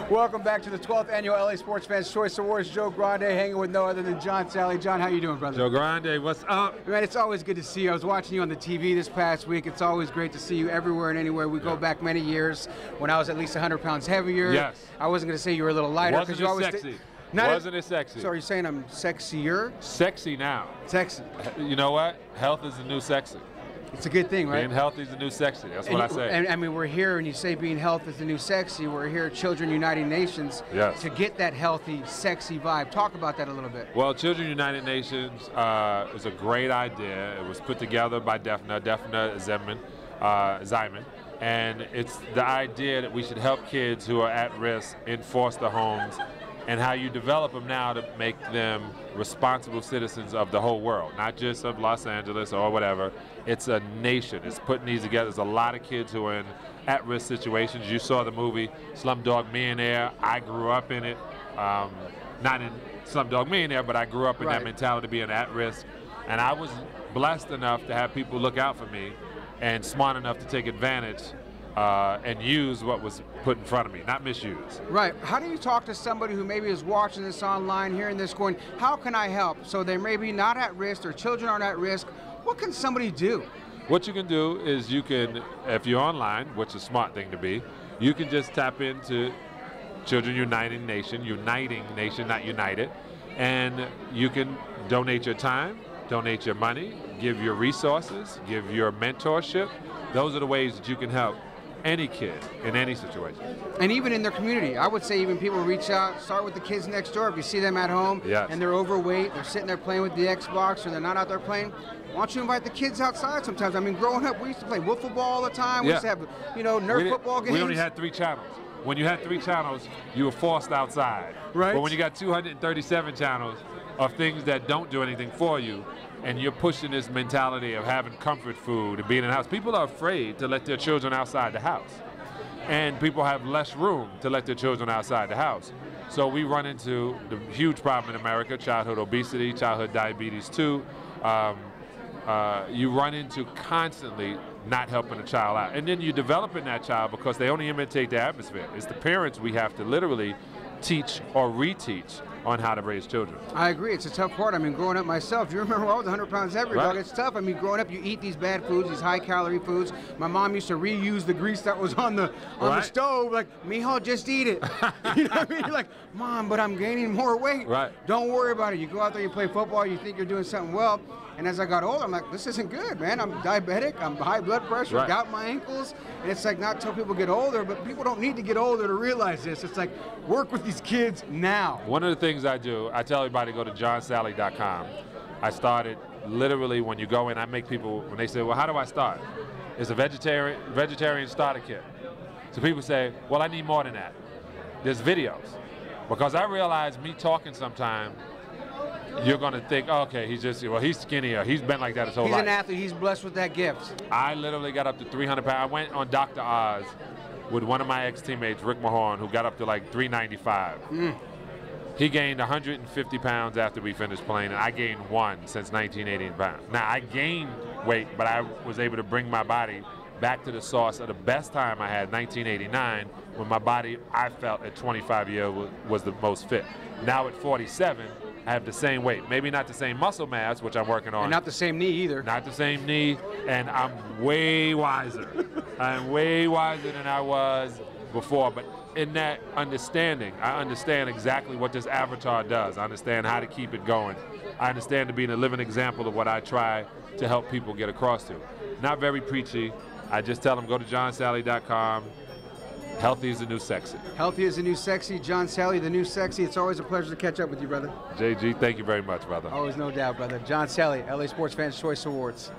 Welcome back to the 12th annual LA Sports Fans Choice Awards. Joe Grande hanging with no other than John Salley. John, how you doing, brother? Joe Grande, what's up? Man, it's always good to see you. I was watching you on the TV this past week. It's always great to see you everywhere and anywhere. We go back many years when I was at least 100 pounds heavier. Yes. I wasn't going to say you were a little lighter. Wasn't it sexy? Wasn't it sexy? So are you saying I'm sexier? Sexy now. Sexy. You know what? Health is the new sexy. It's a good thing, right? Being healthy is the new sexy. That's what I say. And I mean, we're here, and you say being healthy is the new sexy. We're here, Children United Nations, to get that healthy, sexy vibe. Talk about that a little bit. Well, Children United Nations is a great idea. It was put together by Defna Zyman, and it's the idea that we should help kids who are at risk in foster homes, and how you develop them now to make them responsible citizens of the whole world, not just of Los Angeles or whatever. It's a nation. It's putting these together. There's a lot of kids who are in at-risk situations. You saw the movie Slumdog Millionaire. I grew up in it, not in Slumdog Millionaire, but I grew up in that mentality, being at risk. And I was blessed enough to have people look out for me and smart enough to take advantage and use what was put in front of me, not misuse. Right. How do you talk to somebody who maybe is watching this online, hearing this, going, how can I help? So they're maybe not at risk, their children aren't at risk. What can somebody do? What you can do is you can, if you're online, which is a smart thing to be, you can just tap into Children Uniting Nation, not united, and you can donate your time, donate your money, give your resources, give your mentorship. Those are the ways that you can help any kid in any situation. And even in their community. I would say even people reach out, start with the kids next door. If you see them at home and they're overweight, they're sitting there playing with the Xbox, or they're not out there playing, why don't you invite the kids outside sometimes? I mean, growing up, we used to play wiffle ball all the time. We used to have, you know, Nerf football games. We only had 3 channels. When you had 3 channels, you were forced outside. Right. But when you got 237 channels of things that don't do anything for you, and you're pushing this mentality of having comfort food and being in the house. People are afraid to let their children outside the house. And people have less room to let their children outside the house. So we run into the huge problem in America, childhood obesity, childhood diabetes too. You run into constantly not helping a child out. And then you're developing that child because they only imitate the atmosphere. It's the parents we have to literally teach or reteach on how to raise children. I agree. It's a tough part. I mean, growing up myself, you remember I was 100 pounds heavier, dog. It's tough. I mean, growing up, you eat these bad foods, these high-calorie foods. My mom used to reuse the grease that was on the stove. Like, mijo, just eat it. You know what I mean? You're like, Mom, but I'm gaining more weight. Right. Don't worry about it. You go out there, you play football, you think you're doing something well. And as I got older, I'm like, this isn't good, man. I'm diabetic, I'm high blood pressure, got my ankles. And it's like, not until people get older, but people don't need to get older to realize this. It's like, work with these kids now. One of the things I do, I tell everybody to go to johnsalley.com. I started literally when you go in, I make people, when they say, well, how do I start? It's a vegetarian starter kit. So people say, well, I need more than that. There's videos. Because I realize me talking sometimes, you're going to think, oh, okay, he's skinny, or he's been like that his whole life. He's an athlete. He's blessed with that gift. I literally got up to 300 pounds. I went on Dr. Oz with one of my ex-teammates, Rick Mahorn, who got up to like 395. He gained 150 pounds after we finished playing, and I gained 1 since 1980 pounds. Now, I gained weight, but I was able to bring my body back to the source of the best time I had, 1989, when my body, I felt at 25 years, was the most fit. Now at 47, I have the same weight. Maybe not the same muscle mass, which I'm working on. And not the same knee either. Not the same knee, and I'm way wiser. I'm way wiser than I was before, but in that understanding, I understand exactly what this avatar does. I understand how to keep it going. I understand to being a living example of what I try to help people get across to. Not very preachy. I just tell them, go to johnsalley.com. Healthy is the new sexy. Healthy is the new sexy. John Salley, the new sexy. It's always a pleasure to catch up with you, brother. JG, thank you very much, brother. Always, no doubt, brother. John Salley, LA Sports Fans Choice Awards.